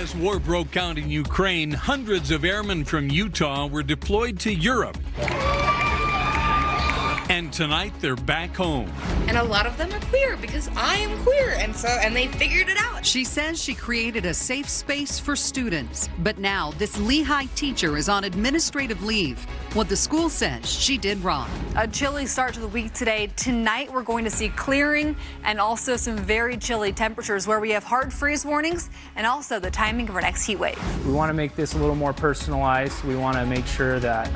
As war broke out in Ukraine, hundreds of airmen from Utah were deployed to Europe. And tonight they're back home. And a lot of them are queer because I am queer, and they figured it out. She says she created a safe space for students, but now this Lehigh teacher is on administrative leave. What the school says she did wrong. A chilly start to the week today. Tonight we're going to see clearing and also some very chilly temperatures where we have hard freeze warnings and also the timing of our next heat wave. We want to make this a little more personalized. We want to make sure that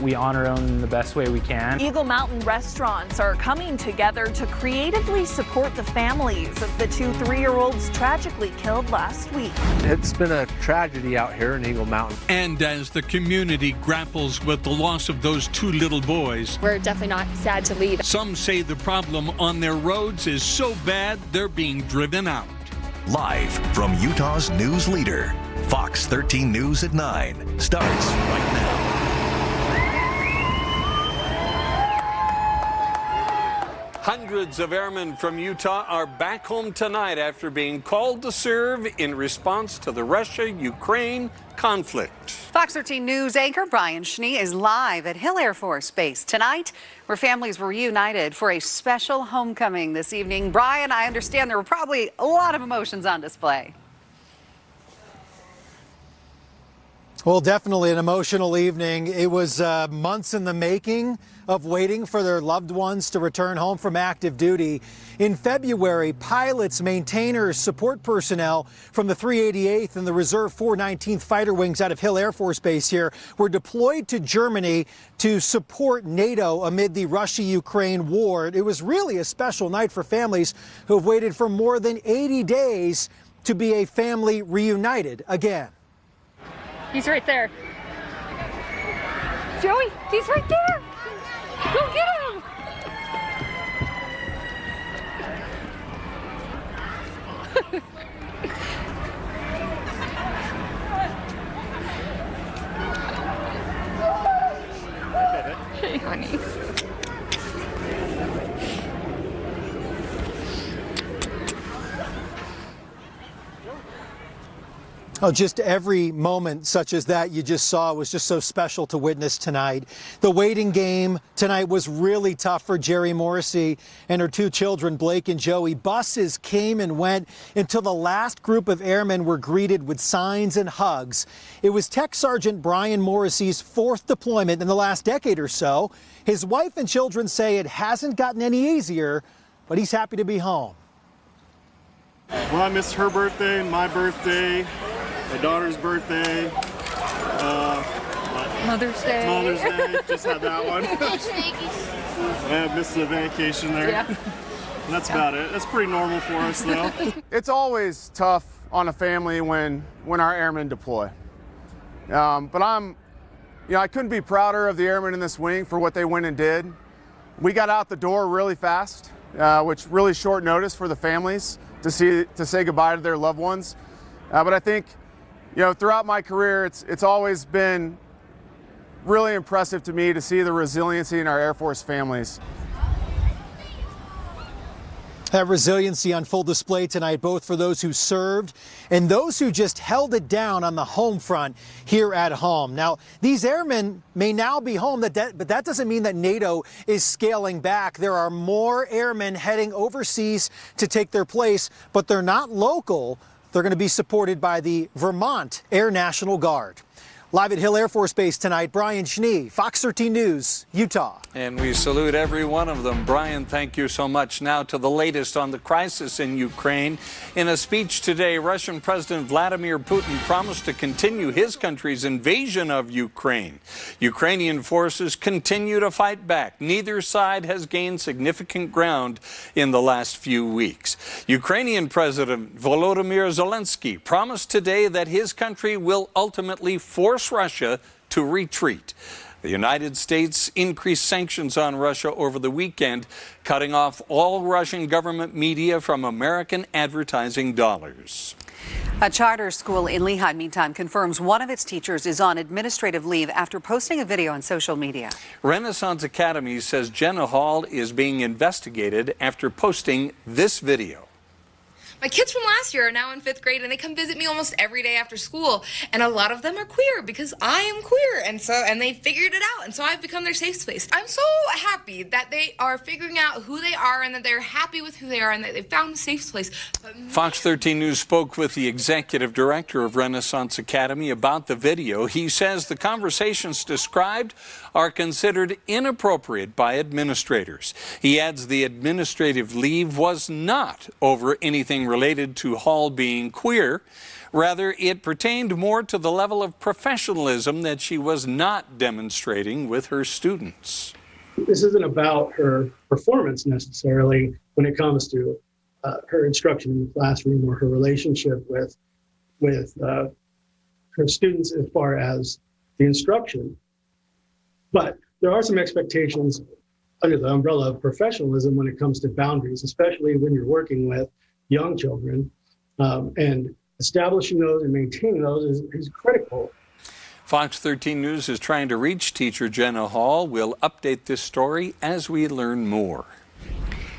we honor them in the best way we can. Eagle Mountain restaurants are coming together to creatively support the families of the two 3-year-olds tragically killed last week. It's been a tragedy out here in Eagle Mountain. And as the community grapples with the loss of those 2 little boys, we're definitely not sad to leave. Some say the problem on their roads is so bad they're being driven out. Live from Utah's news leader, Fox 13 News at 9 starts right now. Hundreds of airmen from Utah are back home tonight after being called to serve in response to the Russia-Ukraine conflict. Fox 13 News anchor Brian Schnee is live at Hill Air Force Base tonight, where families were reunited for a special homecoming this evening. Brian, I understand there were probably a lot of emotions on display. Well, definitely an emotional evening. It was months in the making of waiting for their loved ones to return home from active duty. In February, pilots, maintainers, support personnel from the 388th and the Reserve 419th Fighter Wings out of Hill Air Force Base here were deployed to Germany to support NATO amid the Russia-Ukraine war. It was really a special night for families who have waited for more than 80 days to be a family reunited again. He's right there. Joey, he's right there. Go get him. Hey, honey. Oh, just every moment such as that you just saw was just so special to witness tonight. The waiting game tonight was really tough for Jerry Morrissey and her 2 children, Blake and Joey. Buses came and went until the last group of airmen were greeted with signs and hugs. It was Tech Sergeant Brian Morrissey's 4th deployment in the last decade or so. His wife and children say it hasn't gotten any easier, but he's happy to be home. Well, I missed her birthday, my birthday, my daughter's birthday, Mother's Day. Mother's Day, just had that one. I missed the vacation there. Yeah. And that's about it. That's pretty normal for us, though. It's always tough on a family when our airmen deploy. But I couldn't be prouder of the airmen in this wing for what they went and did. We got out the door really fast, which really short notice for the families to say goodbye to their loved ones. But I think, throughout my career, it's always been really impressive to me to see the resiliency in our Air Force families. That resiliency on full display tonight, both for those who served and those who just held it down on the home front here at home. Now, these airmen may now be home, but that doesn't mean that NATO is scaling back. There are more airmen heading overseas to take their place, but they're not local. They're going to be supported by the Vermont Air National Guard. Live at Hill Air Force Base tonight, Brian Schnee, Fox 13 News, Utah. And we salute every one of them. Brian, thank you so much. Now to the latest on the crisis in Ukraine. In a speech today, Russian President Vladimir Putin promised to continue his country's invasion of Ukraine. Ukrainian forces continue to fight back. Neither side has gained significant ground in the last few weeks. Ukrainian President Volodymyr Zelensky promised today that his country will ultimately force Russia to retreat. The United States increased sanctions on Russia over the weekend, cutting off all Russian government media from American advertising dollars. A charter school in Lehigh, meantime, confirms one of its teachers is on administrative leave after posting a video on social media. Renaissance Academy says Jenna Hall is being investigated after posting this video. My kids from last year are now in 5th grade, and they come visit me almost every day after school. And a lot of them are queer because I am queer, and they figured it out, and so I've become their safe space. I'm so happy that they are figuring out who they are, and that they're happy with who they are, and that they found a safe place. Fox 13 News spoke with the executive director of Renaissance Academy about the video. He says the conversations described are considered inappropriate by administrators. He adds the administrative leave was not over anything related to Hall being queer. Rather, it pertained more to the level of professionalism that she was not demonstrating with her students. This isn't about her performance necessarily when it comes to her instruction in the classroom or her relationship with her students as far as the instruction. But there are some expectations under the umbrella of professionalism when it comes to boundaries, especially when you're working with young children, and establishing those and maintaining those is critical. Fox 13 News is trying to reach teacher Jenna Hall. We'll update this story as we learn more.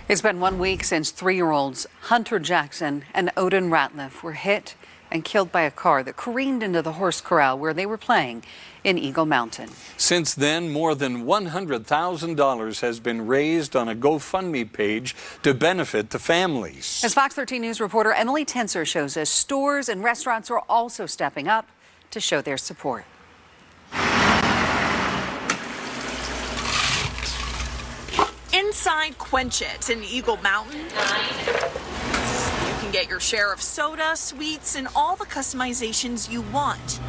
It's been 1 week since 3-year-olds Hunter Jackson and Odin Ratliff were hit and killed by a car that careened into the horse corral where they were playing in Eagle Mountain. Since then, more than $100,000 has been raised on a GoFundMe page to benefit the families. As Fox 13 News reporter Emily Tenser shows us, stores and restaurants are also stepping up to show their support. Inside Quench It in Eagle Mountain, you can get your share of soda, sweets, and all the customizations you want.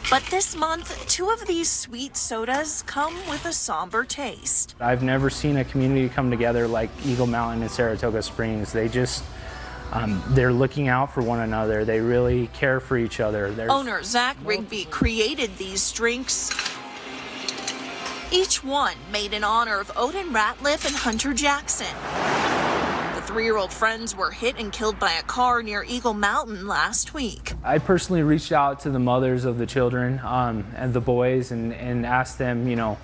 But this month, 2 of these sweet sodas come with a somber taste. I've never seen a community come together like Eagle Mountain and Saratoga Springs. They just, they're looking out for one another. They really care for each other. Owner Zach Rigby created these drinks. Each one made in honor of Odin Ratliff and Hunter Jackson. The 3-year-old friends were hit and killed by a car near Eagle Mountain last week. I personally reached out to the mothers of the children and the boys and asked them, you know,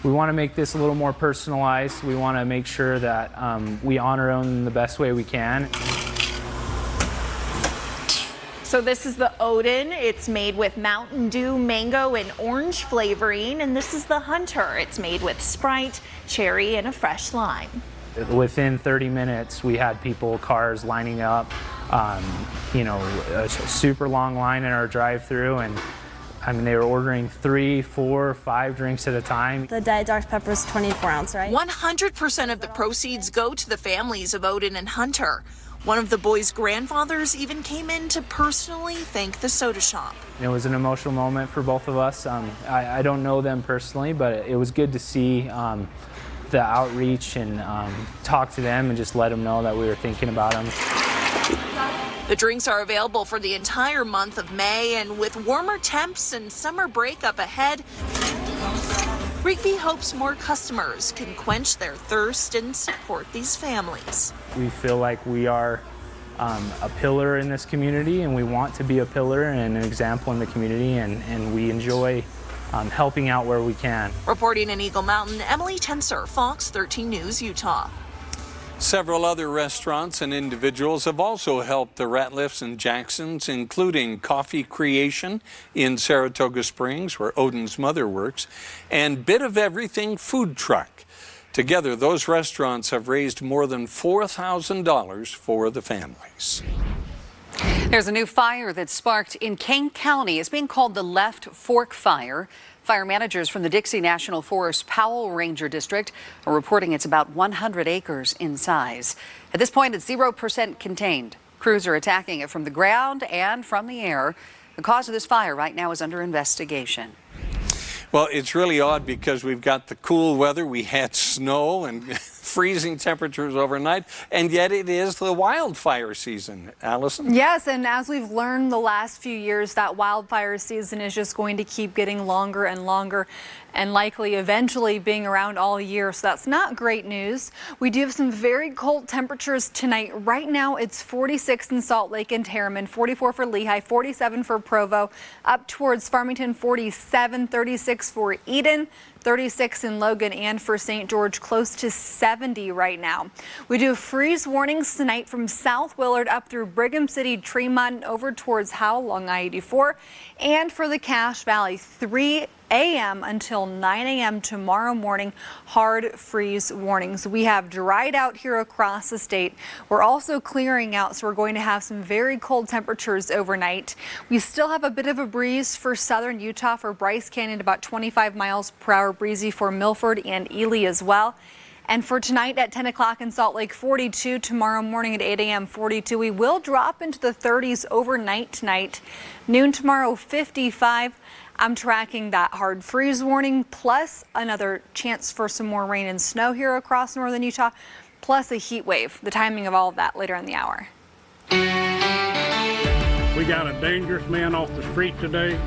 we want to make this a little more personalized. We want to make sure that we honor them in the best way we can. So this is the Odin. It's made with Mountain Dew, mango, and orange flavoring. And this is the Hunter. It's made with Sprite, cherry, and a fresh lime. Within 30 minutes, we had cars lining up, you know, a super long line in our drive-through, and I mean, they were ordering 3, 4, 5 drinks at a time. The Diet Dr Pepper is 24 ounce, right? 100% of the proceeds go to the families of Odin and Hunter. One of the boys' grandfathers even came in to personally thank the soda shop. It was an emotional moment for both of us. I don't know them personally, but it was good to see the outreach and talk to them and just let them know that we were thinking about them. The drinks are available for the entire month of May, and with warmer temps and summer break up ahead, Rigby hopes more customers can quench their thirst and support these families. We feel like we are a pillar in this community, and we want to be a pillar and an example in the community, and we enjoy helping out where we can. Reporting in Eagle Mountain, Emily Tenser, Fox 13 News, Utah. Several other restaurants and individuals have also helped the Ratliffs and Jacksons, including Coffee Creation in Saratoga Springs, where Odin's mother works, and Bit of Everything Food Truck. Together, those restaurants have raised more than $4,000 for the families. There's a new fire that sparked in Kane County. It's being called the Left Fork Fire. Fire managers from the Dixie National Forest Powell Ranger District are reporting it's about 100 acres in size. At this point, it's 0% contained. Crews are attacking it from the ground and from the air. The cause of this fire right now is under investigation. Well, it's really odd because we've got the cool weather. We had snow and freezing temperatures overnight, and yet it is the wildfire season. Allison? Yes, and as we've learned the last few years, that wildfire season is just going to keep getting longer and longer, and likely eventually being around all year. So that's not great news. We do have some very cold temperatures tonight. Right now it's 46 in Salt Lake and Harriman, 44 for Lehigh, 47 for Provo, up towards Farmington, 47, 36 for Eden, 36 in Logan, and for St. George, close to 70 right now. We do freeze warnings tonight from South Willard up through Brigham City, Tremont, and over towards Howell along I-84. And for the Cache Valley, 3 a.m. until 9 a.m. tomorrow morning, hard freeze warnings. We have dried out here across the state. We're also clearing out, so we're going to have some very cold temperatures overnight. We still have a bit of a breeze for southern Utah, for Bryce Canyon, about 25 miles per hour breezy for Milford and Ely as well. And for tonight at 10 o'clock in Salt Lake, 42. Tomorrow morning at 8 a.m., 42. We will drop into the 30s overnight tonight. Noon tomorrow, 55. I'm tracking that hard freeze warning, plus another chance for some more rain and snow here across northern Utah, plus a heat wave. The timing of all of that later in the hour. We got a dangerous man off the street today.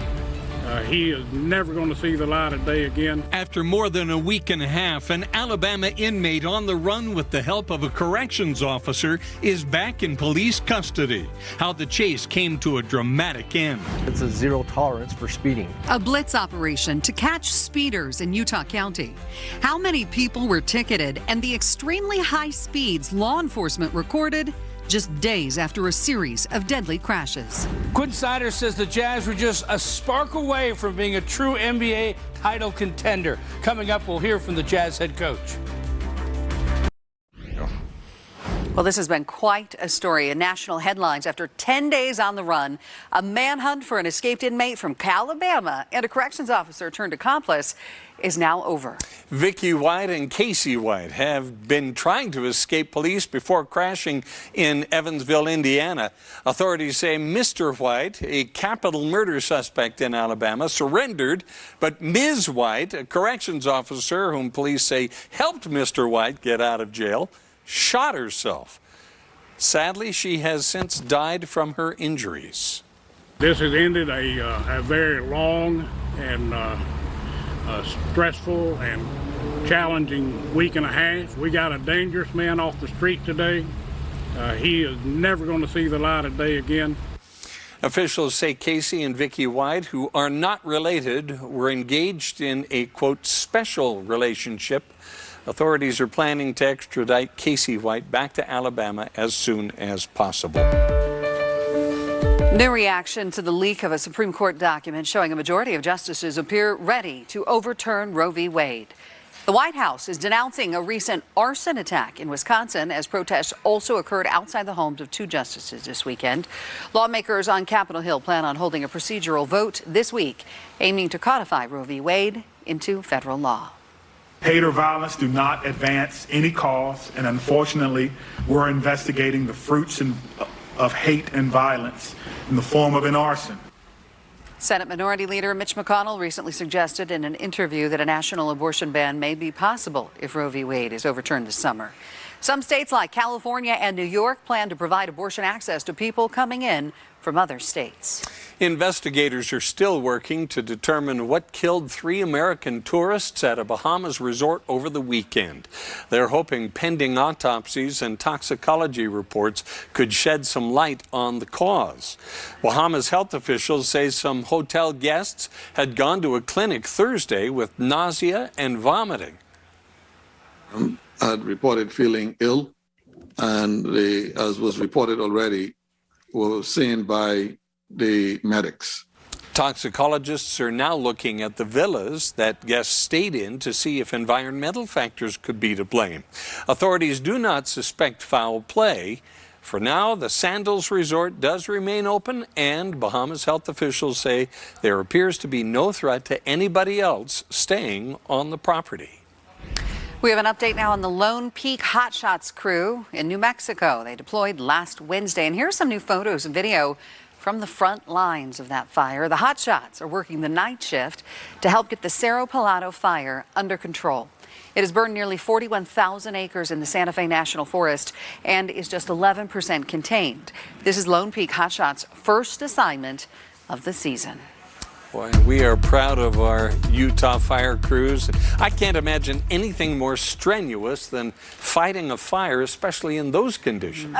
He is never going to see the light of day again. After more than a week and a half, an Alabama inmate on the run with the help of a corrections officer is back in police custody. How the chase came to a dramatic end. It's a zero tolerance for speeding. A blitz operation to catch speeders in Utah County. How many people were ticketed and the extremely high speeds law enforcement recorded just days after a series of deadly crashes. Quinn Snyder says the Jazz were just a spark away from being a true NBA title contender. Coming up, we'll hear from the Jazz head coach. Well, this has been quite a story in national headlines. After 10 days on the run, a manhunt for an escaped inmate from Alabama and a corrections officer turned accomplice is now over. Vicky White and Casey White have been trying to escape police before crashing in Evansville, Indiana. Authorities say Mr. White, a capital murder suspect in Alabama, surrendered, but Ms. White, a corrections officer whom police say helped Mr. White get out of jail, shot herself. Sadly, she has since died from her injuries. This has ended a very long and stressful and challenging week and a half. We got a dangerous man off the street today. He is never going to see the light of day again. Officials say Casey and Vicky White, who are not related, were engaged in a, quote, special relationship. Authorities are planning to extradite Casey White back to Alabama as soon as possible. No reaction to the leak of a Supreme Court document showing a majority of justices appear ready to overturn Roe v. Wade. The White House is denouncing a recent arson attack in Wisconsin as protests also occurred outside the homes of two justices this weekend. Lawmakers on Capitol Hill plan on holding a procedural vote this week, aiming to codify Roe v. Wade into federal law. Hate or violence do not advance any cause, and unfortunately, we're investigating the fruits of hate and violence in the form of an arson. Senate Minority Leader Mitch McConnell recently suggested in an interview that a national abortion ban may be possible if Roe v. Wade is overturned this summer. Some states like California and New York plan to provide abortion access to people coming in from other states. Investigators are still working to determine what killed 3 American tourists at a Bahamas resort over the weekend. They're hoping pending autopsies and toxicology reports could shed some light on the cause. Bahamas health officials say some hotel guests had gone to a clinic Thursday with nausea and vomiting. Had reported feeling ill, and as was reported already, were seen by the medics. Toxicologists are now looking at the villas that guests stayed in to see if environmental factors could be to blame. Authorities do not suspect foul play. For now, the Sandals Resort does remain open, and Bahamas health officials say there appears to be no threat to anybody else staying on the property. We have an update now on the Lone Peak Hot Shots crew in New Mexico. They deployed last Wednesday, and here's some new photos and video from the front lines of that fire. The Hot Shots are working the night shift to help get the Cerro Pelado fire under control. It has burned nearly 41,000 acres in the Santa Fe National Forest and is just 11% contained. This is Lone Peak Hot Shots' first assignment of the season. Boy, we are proud of our Utah fire crews. I can't imagine anything more strenuous than fighting a fire, especially in those conditions.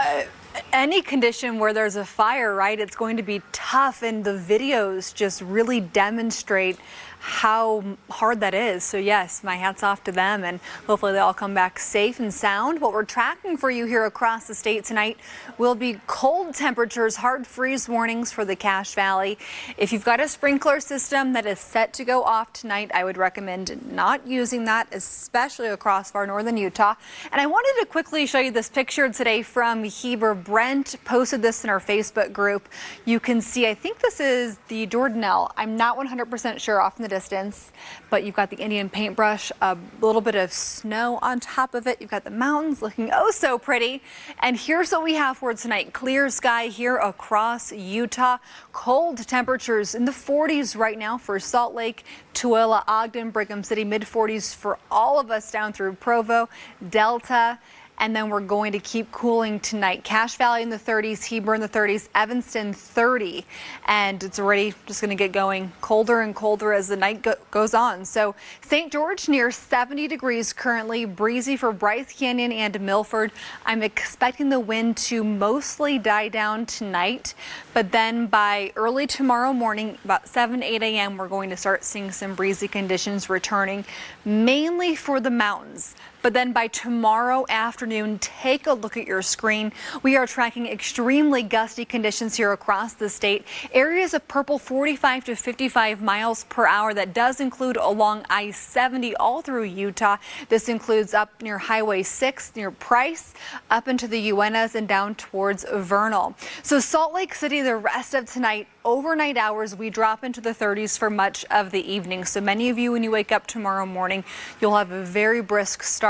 Any condition where there's a fire, right, it's going to be tough, and the videos just really demonstrate how hard that is. So yes, my hat's off to them, and hopefully they all come back safe and sound. What we're tracking for you here across the state tonight will be cold temperatures, hard freeze warnings for the Cache Valley. If you've got a sprinkler system that is set to go off tonight, I would recommend not using that, especially across far northern Utah. And I wanted to quickly show you this picture today from Heber. Brent posted this in our Facebook group. You can see, I think this is the Jordanelle. I'm not 100% sure off in the distance, but you've got the Indian paintbrush, a little bit of snow on top of it. You've got the mountains looking oh so pretty. And here's what we have for tonight. Clear sky here across Utah. Cold temperatures in the 40s right now for Salt Lake, Tooele, Ogden, Brigham City, mid-40s for all of us down through Provo, Delta. And then we're going to keep cooling tonight. Cache Valley in the 30s, Heber in the 30s, Evanston 30. And it's already just going to get going colder and colder as the night goes on. So St. George near 70 degrees currently, breezy for Bryce Canyon and Milford. I'm expecting the wind to mostly die down tonight. But then by early tomorrow morning, about 7, 8 a.m., we're going to start seeing some breezy conditions returning, mainly for the mountains. But then by tomorrow afternoon, take a look at your screen. We are tracking extremely gusty conditions here across the state. Areas of purple 45 to 55 miles per hour. That does include along I-70 all through Utah. This includes up near Highway 6, near Price, up into the Uenas and down towards Vernal. So Salt Lake City, the rest of tonight, overnight hours, we drop into the 30s for much of the evening. So many of you, when you wake up tomorrow morning, you'll have a very brisk start.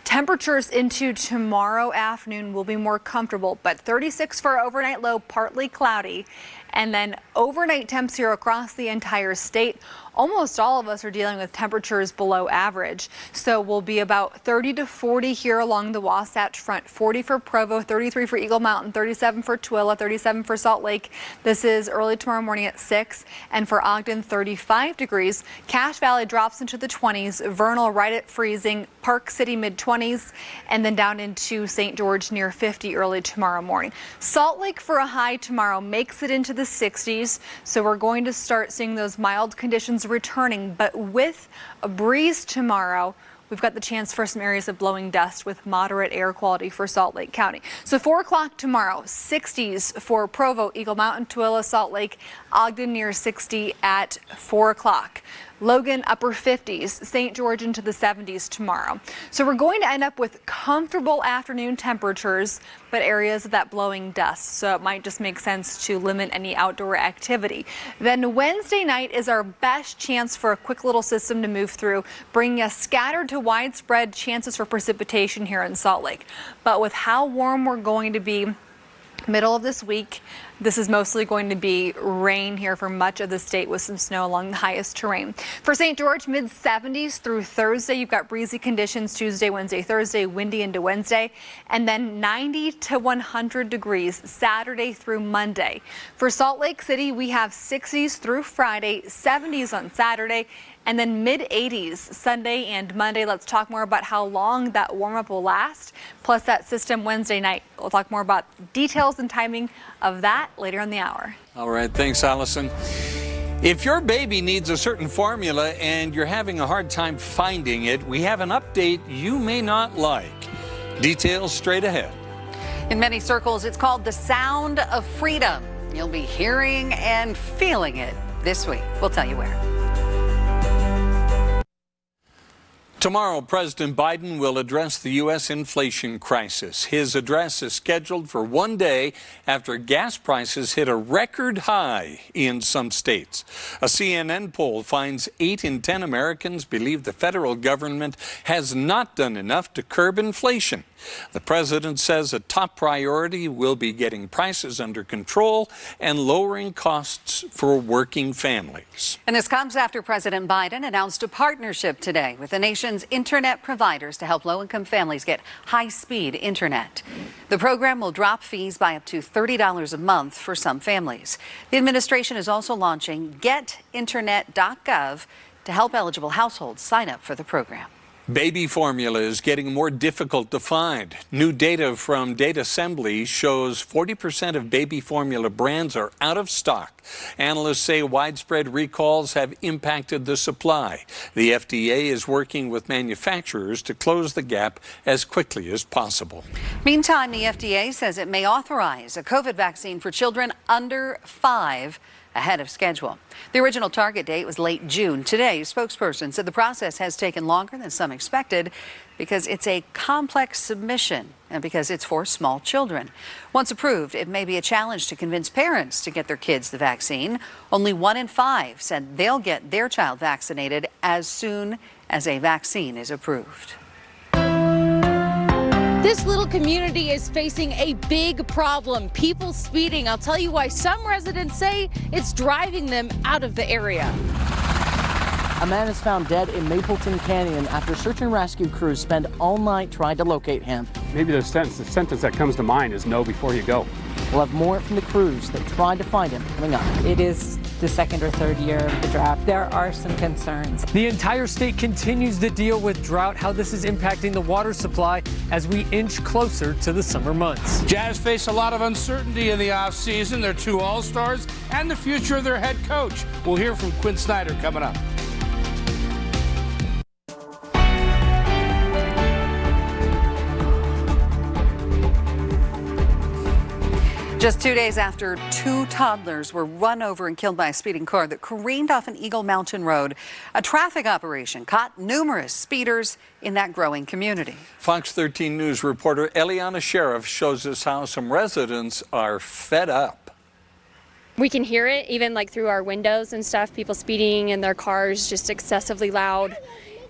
Temperatures into tomorrow afternoon will be more comfortable, but 36 for our overnight low, partly cloudy. And then overnight temps here across the entire state. Almost all of us are dealing with temperatures below average. So we'll be about 30 to 40 here along the Wasatch Front, 40 for Provo, 33 for Eagle Mountain, 37 for Tooele, 37 for Salt Lake. This is early tomorrow morning at 6. And for Ogden, 35 degrees. Cache Valley drops into the 20s, Vernal right at freezing, Park City mid-20s, and then down into St. George near 50 early tomorrow morning. Salt Lake for a high tomorrow makes it into the 60s, so we're going to start seeing those mild conditions returning, but with a breeze tomorrow, we've got the chance for some areas of blowing dust with moderate air quality for Salt Lake County. So 4 o'clock tomorrow, 60s for Provo, Eagle Mountain, Tooele, Salt Lake, Ogden near 60 at 4 o'clock. Logan, upper 50s, St. George into the 70s tomorrow. So we're going to end up with comfortable afternoon temperatures, but areas of that blowing dust. So it might just make sense to limit any outdoor activity. Then Wednesday night is our best chance for a quick little system to move through, bringing us scattered to widespread chances for precipitation here in Salt Lake. But with how warm we're going to be middle of this week, this is mostly going to be rain here for much of the state with some snow along the highest terrain. For St. George, mid-70s through Thursday. You've got breezy conditions Tuesday, Wednesday, Thursday, windy into Wednesday, and then 90 to 100 degrees Saturday through Monday. For Salt Lake City, we have 60s through Friday, 70s on Saturday, and then mid-80s Sunday and Monday. Let's talk more about how long that warm-up will last, plus that system Wednesday night. We'll talk more about details and timing of that later in the hour. All right, thanks, Allison. If your baby needs a certain formula and you're having a hard time finding it, we have an update you may not like. Details straight ahead. In many circles, it's called the sound of freedom. You'll be hearing and feeling it this week. We'll tell you where. Tomorrow, President Biden will address the U.S. inflation crisis. His address is scheduled for one day after gas prices hit a record high in some states. A CNN poll finds 8 in 10 Americans believe the federal government has not done enough to curb inflation. The president says a top priority will be getting prices under control and lowering costs for working families. And this comes after President Biden announced a partnership today with the nation's internet providers to help low-income families get high-speed internet. The program will drop fees by up to $30 a month for some families. The administration is also launching getinternet.gov to help eligible households sign up for the program. Baby formula is getting more difficult to find. New data from Data Assembly shows 40% of baby formula brands are out of stock. Analysts say widespread recalls have impacted the supply. The FDA is working with manufacturers to close the gap as quickly as possible. Meantime, the FDA says it may authorize a COVID vaccine for children under 5 ahead of schedule. The original target date was late June. Today, a spokesperson said the process has taken longer than some expected because it's a complex submission and because it's for small children. Once approved, it may be a challenge to convince parents to get their kids the vaccine. Only 1 in 5 said they'll get their child vaccinated as soon as a vaccine is approved. This little community is facing a big problem. People speeding. I'll tell you why some residents say it's driving them out of the area. A man is found dead in Mapleton Canyon after search and rescue crews spend all night trying to locate him. Maybe the sentence that comes to mind is know before you go. We'll have more from the crews that tried to find him coming up. It is the second or third year of the drought. There are some concerns. The entire state continues to deal with drought, how this is impacting the water supply as we inch closer to the summer months. Jazz face a lot of uncertainty in the offseason. Their 2 All-Stars and the future of their head coach. We'll hear from Quinn Snyder coming up. Just 2 days after 2 toddlers were run over and killed by a speeding car that careened off an Eagle Mountain road, a traffic operation caught numerous speeders in that growing community. Fox 13 News reporter Eliana Sheriff shows us how some residents are fed up. We can hear it even like through our windows and stuff, people speeding in their cars just excessively loud.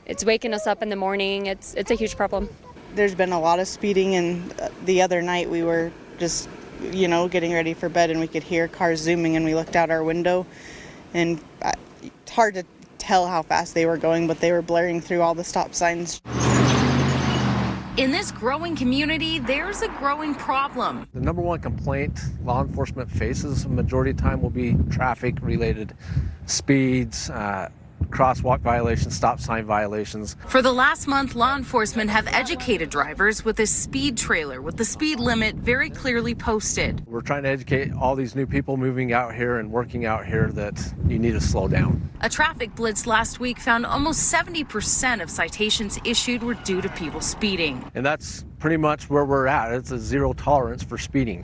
It's waking us up in the morning. It's a huge problem. There's been a lot of speeding, and the other night we were just getting ready for bed and we could hear cars zooming and we looked out our window and it's hard to tell how fast they were going, but they were blaring through all the stop signs. In this growing community, there's a growing problem. The number one complaint law enforcement faces the majority of the time will be traffic related speeds, crosswalk violations, stop sign violations. For the last month, law enforcement have educated drivers with a speed trailer with the speed limit very clearly posted. We're trying to educate all these new people moving out here and working out here that you need to slow down. A traffic blitz last week found almost 70% of citations issued were due to people speeding. And that's pretty much where we're at. It's a zero tolerance for speeding.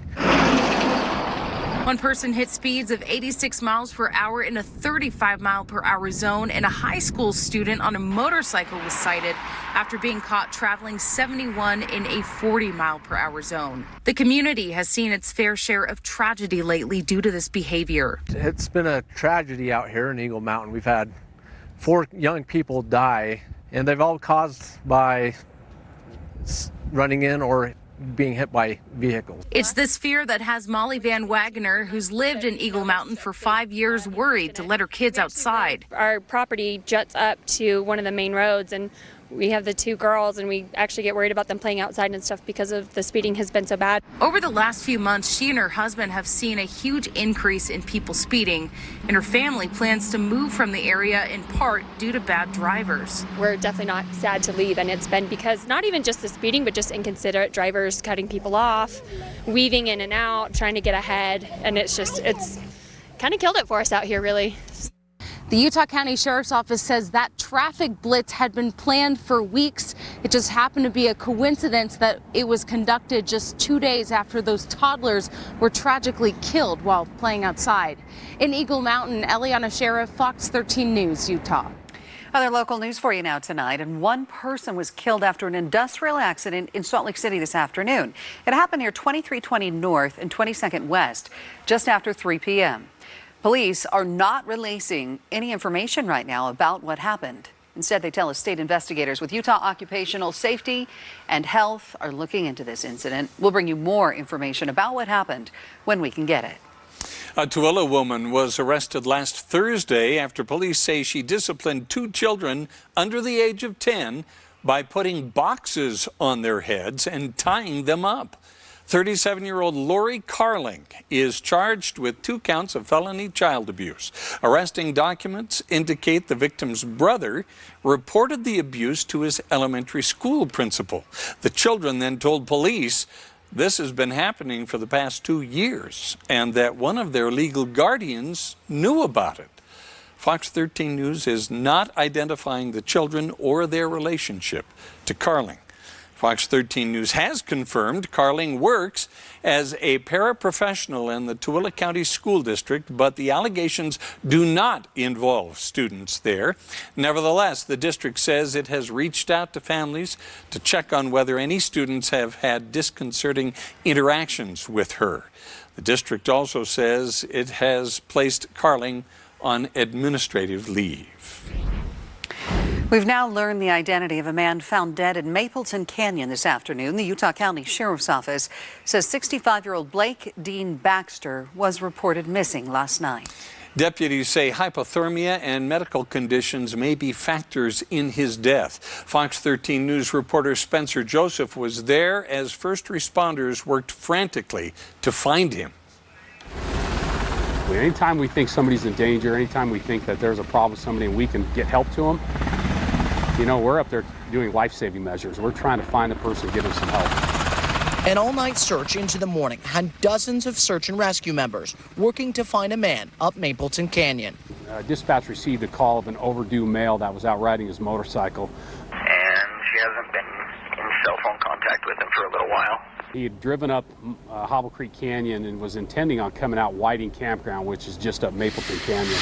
One person hit speeds of 86 miles per hour in a 35 mile per hour zone, and a high school student on a motorcycle was cited after being caught traveling 71 in a 40 mile per hour zone. The community has seen its fair share of tragedy lately due to this behavior. It's been a tragedy out here in Eagle Mountain. We've had 4 young people die, and they've all caused by running in or being hit by vehicles. It's this fear that has Molly Van Wagoner, who's lived in Eagle Mountain for 5 years, worried to let her kids outside. Our property juts up to one of the main roads, and we have the 2 girls, and we actually get worried about them playing outside and stuff because of the speeding has been so bad. Over the last few months, she and her husband have seen a huge increase in people speeding, and her family plans to move from the area in part due to bad drivers. We're definitely not sad to leave, and it's been because not even just the speeding, but just inconsiderate drivers cutting people off, weaving in and out, trying to get ahead, and it's kind of killed it for us out here, really. The Utah County Sheriff's Office says that traffic blitz had been planned for weeks. It just happened to be a coincidence that it was conducted just 2 days after those toddlers were tragically killed while playing outside. In Eagle Mountain, Eliana Sheriff, Fox 13 News, Utah. Other local news for you now tonight, and 1 person was killed after an industrial accident in Salt Lake City this afternoon. It happened near 2320 North and 22nd West just after 3 p.m. Police are not releasing any information right now about what happened. Instead, they tell us state investigators with Utah Occupational Safety and Health are looking into this incident. We'll bring you more information about what happened when we can get it. A Tooele woman was arrested last Thursday after police say she disciplined 2 children under the age of 10 by putting boxes on their heads and tying them up. 37-year-old Lori Carling is charged with 2 counts of felony child abuse. Arresting documents indicate the victim's brother reported the abuse to his elementary school principal. The children then told police this has been happening for the past 2 years and that one of their legal guardians knew about it. Fox 13 News is not identifying the children or their relationship to Carling. Fox 13 News has confirmed Carling works as a paraprofessional in the Tooele County School District, but the allegations do not involve students there. Nevertheless, the district says it has reached out to families to check on whether any students have had disconcerting interactions with her. The district also says it has placed Carling on administrative leave. We've now learned the identity of a man found dead in Mapleton Canyon this afternoon. The Utah County Sheriff's Office says 65-year-old Blake Dean Baxter was reported missing last night. Deputies say hypothermia and medical conditions may be factors in his death. Fox 13 News reporter Spencer Joseph was there as first responders worked frantically to find him. Anytime we think somebody's in danger, anytime we think that there's a problem with somebody and we can get help to them, you know, we're up there doing life-saving measures. We're trying to find the person, give them some help. An all-night search into the morning had dozens of search and rescue members working to find a man up Mapleton Canyon. Dispatch received a call of an overdue male that was out riding his motorcycle. And she hasn't been in cell phone contact with him for a little while. He had driven up Hobble Creek Canyon and was intending on coming out Whiting Campground, which is just up Mapleton Canyon.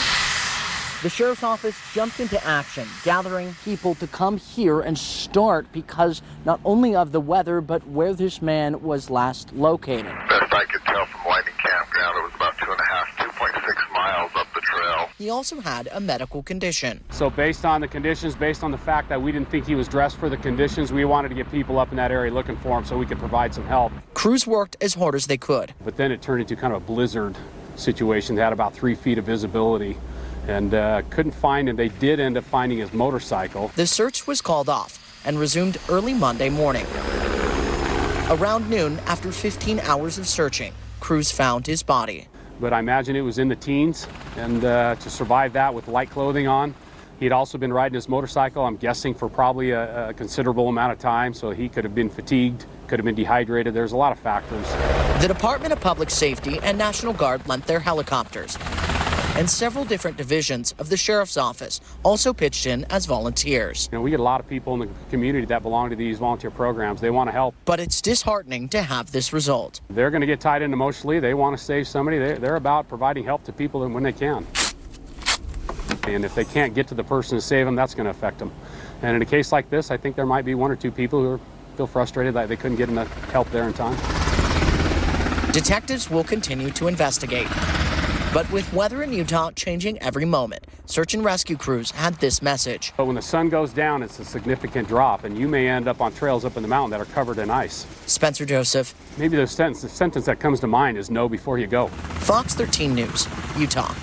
The sheriff's office jumped into action, gathering people to come here and start because not only of the weather, but where this man was last located. Best I could tell from Whiting Campground, it was about 2.6 miles up the trail. He also had a medical condition. So based on the conditions, based on the fact that we didn't think he was dressed for the conditions, we wanted to get people up in that area looking for him so we could provide some help. Crews worked as hard as they could. But then it turned into kind of a blizzard situation. They had about 3 feet of visibility and couldn't find him. They did end up finding his motorcycle. The search was called off and resumed early Monday morning. Around noon, after 15 hours of searching, crews found his body. But I imagine it was in the teens, and to survive that with light clothing on. He'd also been riding his motorcycle, I'm guessing, for probably a considerable amount of time, so he could have been fatigued, could have been dehydrated. There's a lot of factors. The Department of Public Safety and National Guard lent their helicopters, and several different divisions of the Sheriff's Office also pitched in as volunteers. You know, we get a lot of people in the community that belong to these volunteer programs. They want to help. But it's disheartening to have this result. They're going to get tied in emotionally. They want to save somebody. They're about providing help to people when they can. And if they can't get to the person to save them, that's going to affect them. And in a case like this, I think there might be 1 or 2 people who feel frustrated that they couldn't get enough help there in time. Detectives will continue to investigate. But with weather in Utah changing every moment, search and rescue crews had this message. But when the sun goes down, it's a significant drop, and you may end up on trails up in the mountain that are covered in ice. Spencer Joseph. Maybe the sentence that comes to mind is know before you go. Fox 13 News, Utah.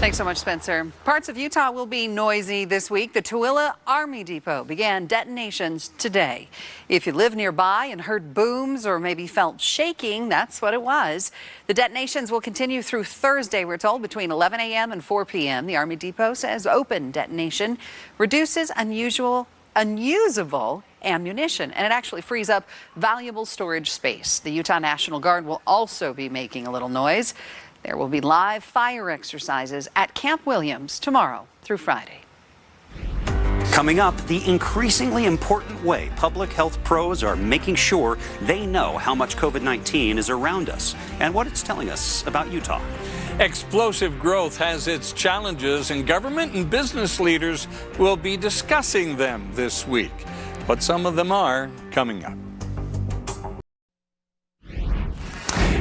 Thanks so much, Spencer. Parts of Utah will be noisy this week. The Tooele Army Depot began detonations today. If you live nearby and heard booms or maybe felt shaking, that's what it was. The detonations will continue through Thursday, we're told, between 11 a.m. and 4 p.m. The Army Depot says open detonation reduces unusable ammunition, and it actually frees up valuable storage space. The Utah National Guard will also be making a little noise. There will be live fire exercises at Camp Williams tomorrow through Friday. Coming up, the increasingly important way public health pros are making sure they know how much COVID-19 is around us and what it's telling us about Utah. Explosive growth has its challenges, and government and business leaders will be discussing them this week. What some of them are coming up.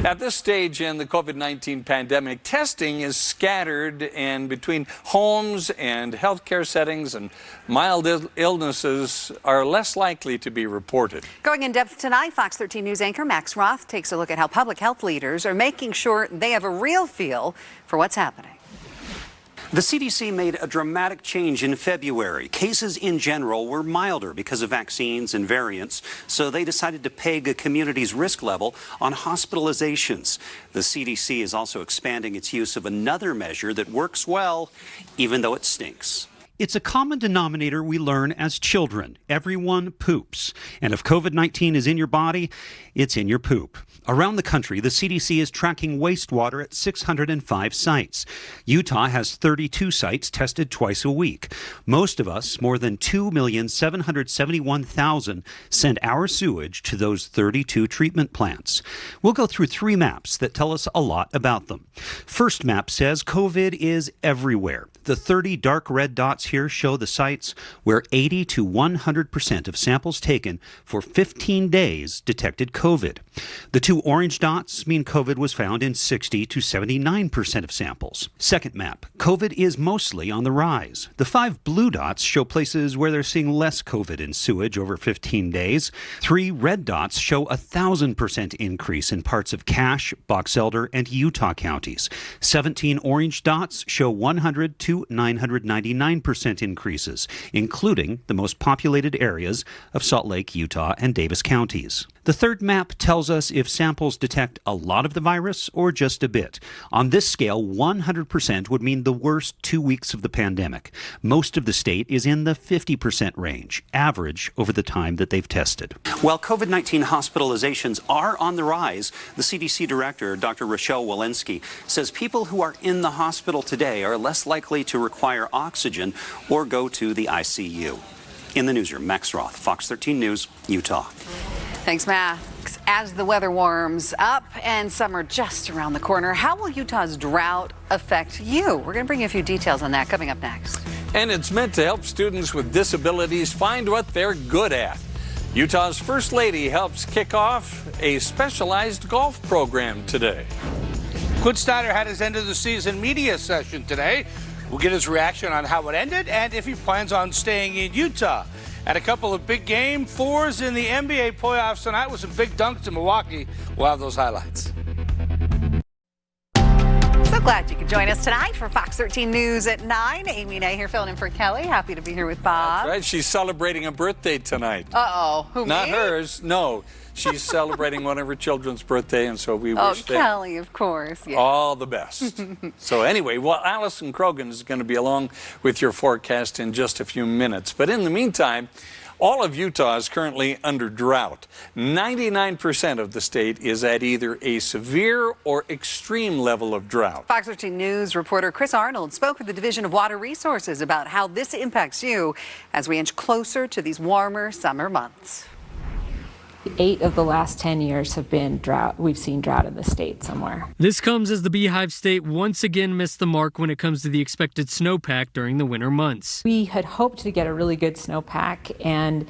At this stage in the COVID-19 pandemic, testing is scattered, and between homes and healthcare settings, and mild illnesses are less likely to be reported. Going in depth tonight, Fox 13 News anchor Max Roth takes a look at how public health leaders are making sure they have a real feel for what's happening. The CDC made a dramatic change in February. Cases in general were milder because of vaccines and variants, so they decided to peg a community's risk level on hospitalizations. The CDC is also expanding its use of another measure that works well, even though it stinks. It's a common denominator we learn as children. Everyone poops. And if COVID-19 is in your body, it's in your poop. Around the country, the CDC is tracking wastewater at 605 sites. Utah has 32 sites tested twice a week. Most of us, more than 2,771,000, send our sewage to those 32 treatment plants. We'll go through 3 maps that tell us a lot about them. First map says COVID is everywhere. The 30 dark red dots here show the sites where 80 to 100% of samples taken for 15 days detected COVID. The 2 orange dots mean COVID was found in 60 to 79% of samples. Second map, COVID is mostly on the rise. The 5 blue dots show places where they're seeing less COVID in sewage over 15 days. 3 red dots show 1,000% increase in parts of Cache, Box Elder, and Utah counties. 17 orange dots show 100 to 999% increases, including the most populated areas of Salt Lake, Utah, and Davis counties. The third map tells us if samples detect a lot of the virus or just a bit. On this scale, 100% would mean the worst 2 weeks of the pandemic. Most of the state is in the 50% range, average over the time that they've tested. While COVID-19 hospitalizations are on the rise, the CDC director, Dr. Rochelle Walensky, says people who are in the hospital today are less likely to require oxygen or go to the ICU. In the newsroom, Max Roth, Fox 13 News, Utah. Thanks, Max. As the weather warms up and summer just around the corner, how will Utah's drought affect you? We're going to bring you a few details on that coming up next. And it's meant to help students with disabilities find what they're good at. Utah's First Lady helps kick off a specialized golf program today. Quinn Snyder had his end of the season media session today. We'll get his reaction on how it ended and if he plans on staying in Utah. And a couple of big game 4s in the NBA playoffs tonight with some big dunks in Milwaukee. We'll have those highlights. So glad you could join us tonight for Fox 13 News at 9. Amy and I here filling in for Kelly. Happy to be here with Bob. That's right. She's celebrating a birthday tonight. Uh-oh. Who, Not me? hers. No. She's celebrating one of her children's birthday, and so we wish them Kelly, of course. Yeah. all the best. So anyway, well, Allison Krogan is going to be along with your forecast in just a few minutes. But in the meantime, all of Utah is currently under drought. 99% of the state is at either a severe or extreme level of drought. Fox 13 News reporter Chris Arnold spoke with the Division of Water Resources about how this impacts you as we inch closer to these warmer summer months. 8 of the last 10 years have been drought. We've seen drought in the state somewhere. This comes as the Beehive State once again missed the mark when it comes to the expected snowpack during the winter months. We had hoped to get a really good snowpack, and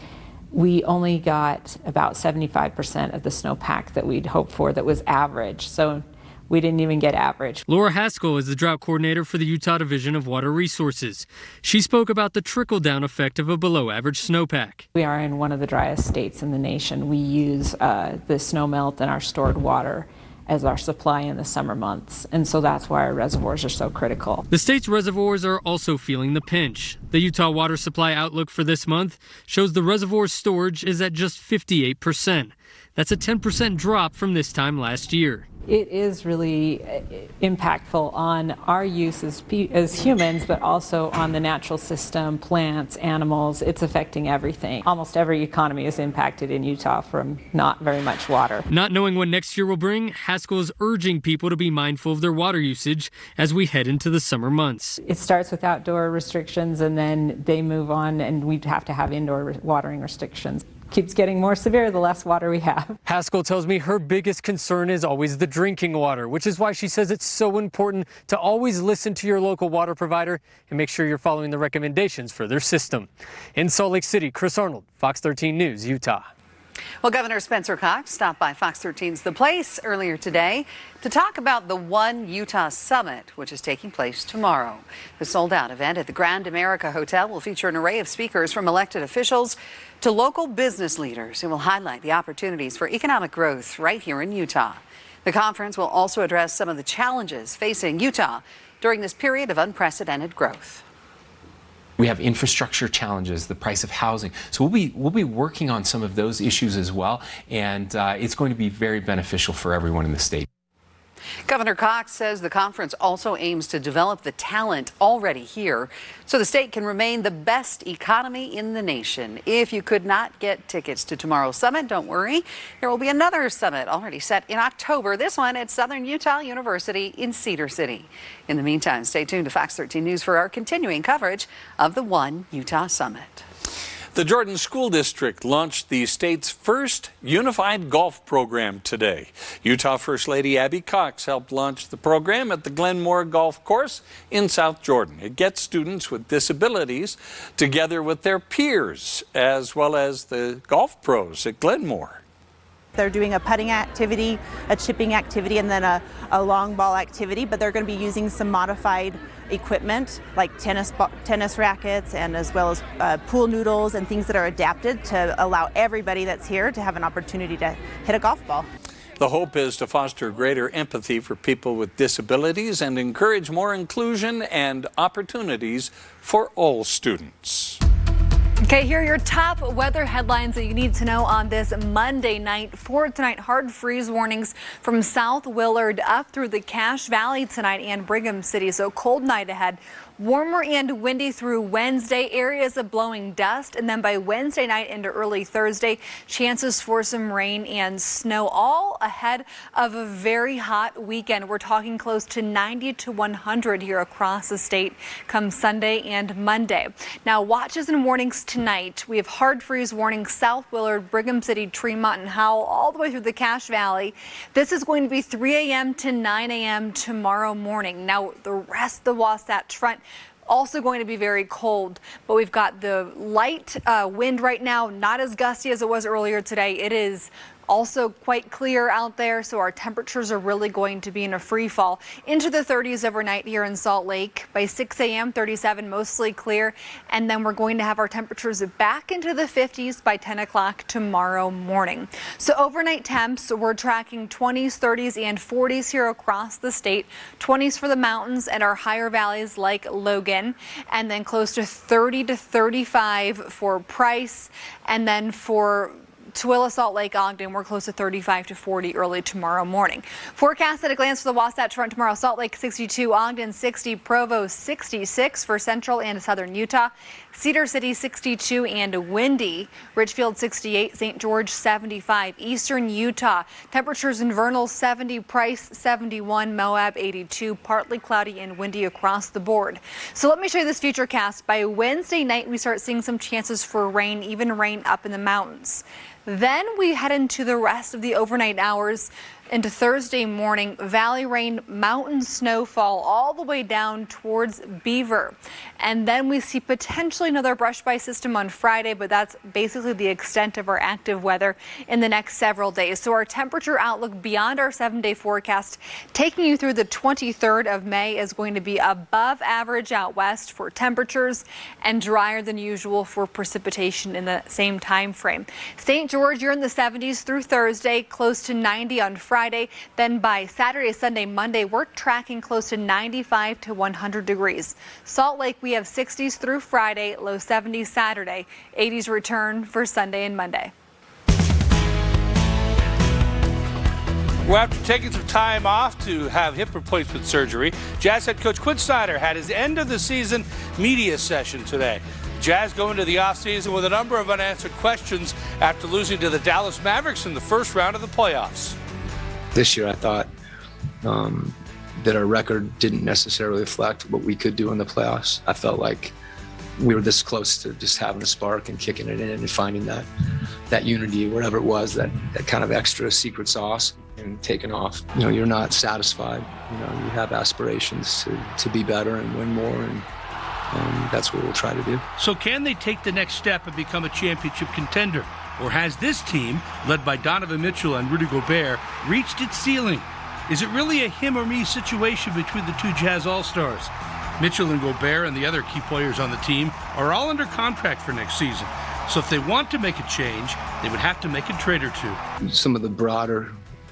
we only got about 75% of the snowpack that we'd hoped for that was average. So we didn't even get average. Laura Haskell is the drought coordinator for the Utah Division of Water Resources. She spoke about the trickle-down effect of a below-average snowpack. We are in one of the driest states in the nation. We use the snowmelt and our stored water as our supply in the summer months, and so that's why our reservoirs are so critical. The state's reservoirs are also feeling the pinch. The Utah Water Supply Outlook for this month shows the reservoir storage is at just 58%. That's a 10% drop from this time last year. It is really impactful on our use as humans, but also on the natural system, plants, animals. It's affecting everything. Almost every economy is impacted in Utah from not very much water. Not knowing what next year will bring, Haskell is urging people to be mindful of their water usage as we head into the summer months. It starts with outdoor restrictions, and then they move on, and we have to have indoor watering restrictions. Keeps getting more severe the less water we have. Haskell tells me her biggest concern is always the drinking water, which is why she says it's so important to always listen to your local water provider and make sure you're following the recommendations for their system. In Salt Lake City, Chris Arnold, Fox 13 News, Utah. Well, Governor Spencer Cox stopped by Fox 13's The Place earlier today to talk about the One Utah Summit, which is taking place tomorrow. The sold-out event at the Grand America Hotel will feature an array of speakers from elected officials to local business leaders who will highlight the opportunities for economic growth right here in Utah. The conference will also address some of the challenges facing Utah during this period of unprecedented growth. We have infrastructure challenges, the price of housing. So we'll be working on some of those issues as well, and it's going to be very beneficial for everyone in the state. Governor Cox says the conference also aims to develop the talent already here so the state can remain the best economy in the nation. If you could not get tickets to tomorrow's summit, don't worry. There will be another summit already set in October. This one at Southern Utah University in Cedar City. In the meantime, stay tuned to Fox 13 News for our continuing coverage of the One Utah Summit. The Jordan School District launched the state's first unified golf program today. Utah First Lady Abby Cox helped launch the program at the Glenmore Golf Course in South Jordan. It gets students with disabilities together with their peers, as well as the golf pros at Glenmore. They're doing a putting activity, a chipping activity, and then a long ball activity, but they're going to be using some modified equipment like tennis rackets, and as well as pool noodles and things that are adapted to allow everybody that's here to have an opportunity to hit a golf ball. The hope is to foster greater empathy for people with disabilities and encourage more inclusion and opportunities for all students. Okay, here are your top weather headlines that you need to know on this Monday night. For tonight, hard freeze warnings from South Willard up through the Cache Valley tonight and Brigham City. So cold night ahead. Warmer and windy through Wednesday, areas of blowing dust, and then by Wednesday night into early Thursday, chances for some rain and snow, all ahead of a very hot weekend. We're talking close to 90 to 100 here across the state come Sunday and Monday. Now, watches and warnings tonight. We have hard freeze warnings South Willard, Brigham City, Tremont, and Howell, all the way through the Cache Valley. This is going to be 3 a.m. to 9 a.m. tomorrow morning. Now, the rest of the Wasatch Front also going to be very cold, but we've got the light wind right now, not as gusty as it was earlier today. It is also quite clear out there, so our temperatures are really going to be in a free fall into the 30s overnight here in Salt Lake. By 6 a.m., 37, mostly clear, and then we're going to have our temperatures back into the 50s by 10 o'clock tomorrow morning. So overnight temps, we're tracking 20s, 30s, and 40s here across the state. 20s for the mountains and our higher valleys like Logan, and then close to 30 to 35 for Price, and then for Tooele, Salt Lake, Ogden, we're close to 35 to 40 early tomorrow morning. Forecast at a glance for the Wasatch Front tomorrow. Salt Lake 62, Ogden 60, Provo 66 for central and southern Utah. Cedar City 62 and windy. Richfield 68, St. George 75. Eastern Utah, temperatures in Vernal 70, Price 71, Moab 82. Partly cloudy and windy across the board. So let me show you this futurecast. By Wednesday night, we start seeing some chances for rain, even rain up in the mountains. Then we head into the rest of the overnight hours into Thursday morning. Valley rain, mountain snowfall all the way down towards Beaver. And then we see potentially another brush by system on Friday, but that's basically the extent of our active weather in the next several days. So our temperature outlook beyond our 7-day forecast, taking you through the 23rd of May, is going to be above average out west for temperatures and drier than usual for precipitation in the same time frame. St. George, you're in the 70s through Thursday, close to 90 on Friday. Then by Saturday, Sunday, Monday, we're tracking close to 95 to 100 degrees. Salt Lake, we have 60s through Friday, low 70s Saturday, 80s return for Sunday and Monday. Well, after taking some time off to have hip replacement surgery, Jazz head coach Quinn Snyder had his end of the season media session today. Jazz go into the offseason with a number of unanswered questions after losing to the Dallas Mavericks in the first round of the playoffs. This year I thought that our record didn't necessarily reflect what we could do in the playoffs. I felt like we were this close to just having a spark and kicking it in and finding that unity, whatever it was, that kind of extra secret sauce, and taking off. You know, you're not satisfied. You know, you have aspirations to be better and win more, and that's what we'll try to do. So can they take the next step and become a championship contender? Or has this team, led by Donovan Mitchell and Rudy Gobert, reached its ceiling? Is it really a him or me situation between the two Jazz All-Stars? Mitchell and Gobert and the other key players on the team are all under contract for next season. So if they want to make a change, they would have to make a trade or two. Some of the broader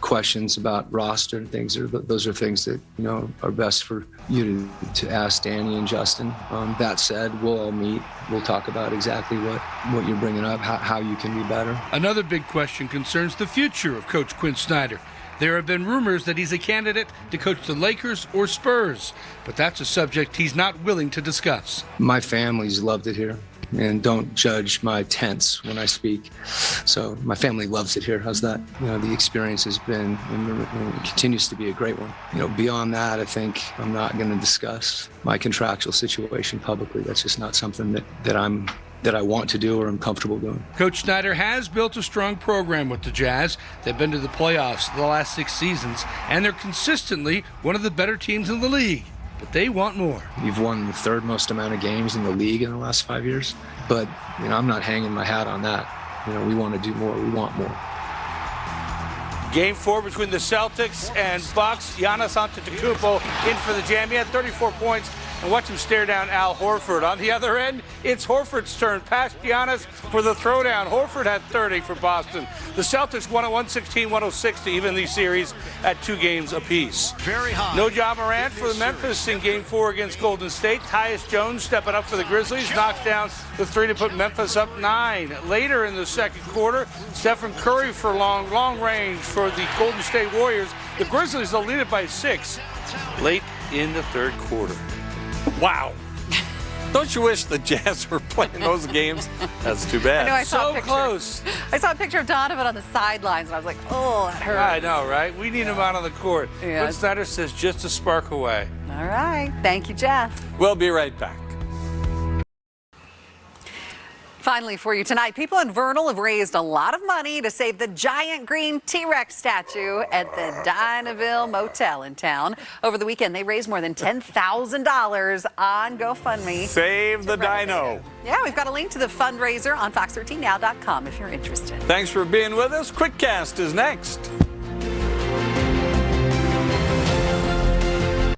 questions about roster and things, those are things that, you know, are best for you to ask Danny and Justin. That said, we'll all meet. We'll talk about exactly what you're bringing up, how you can be better. Another big question concerns the future of Coach Quinn Snyder. There have been rumors that he's a candidate to coach the Lakers or Spurs, but that's a subject he's not willing to discuss. My family's loved it here, and don't judge my tense when I speak. So my family loves it here. How's that? You know, the experience has been and continues to be a great one. You know, beyond that, I think I'm not going to discuss my contractual situation publicly. That's just not something that I want to do or I'm comfortable doing. Coach Snyder has built a strong program with the Jazz. They've been to the playoffs the last 6 seasons, and they're consistently one of the better teams in the league. But they want more. You've won the third most amount of games in the league in the last 5 years. But, you know, I'm not hanging my hat on that. You know, we want to do more. We want more. Game 4 between the Celtics and Bucks. Giannis Antetokounmpo in for the jam. He had 34 points. And watch him stare down Al Horford. On the other end, it's Horford's turn. Past Giannis for the throwdown. Horford had 30 for Boston. The Celtics won at 116-106 to even the series at 2 games apiece. Very high. No Ja Morant for the Memphis in Game 4 against Golden State. Tyus Jones stepping up for the Grizzlies. Knocks down the 3 to put Memphis up 9. Later in the second quarter, Stephen Curry for long range for the Golden State Warriors. The Grizzlies will lead it by 6 late in the third quarter. Wow. Don't you wish the Jazz were playing those games? That's too bad. I know, I saw So close. I saw a picture of Donovan on the sidelines, and I was like, oh, that hurts. I know, right? We need him out on the court. Yeah. Quinn Snyder says just a spark away. All right. Thank you, Jeff. We'll be right back. Finally for you tonight, people in Vernal have raised a lot of money to save the giant green T-Rex statue at the Dinahville Motel in town. Over the weekend, they raised more than $10,000 on GoFundMe. Save the dino. Yeah, we've got a link to the fundraiser on fox13now.com if you're interested. Thanks for being with us. QuickCast is next.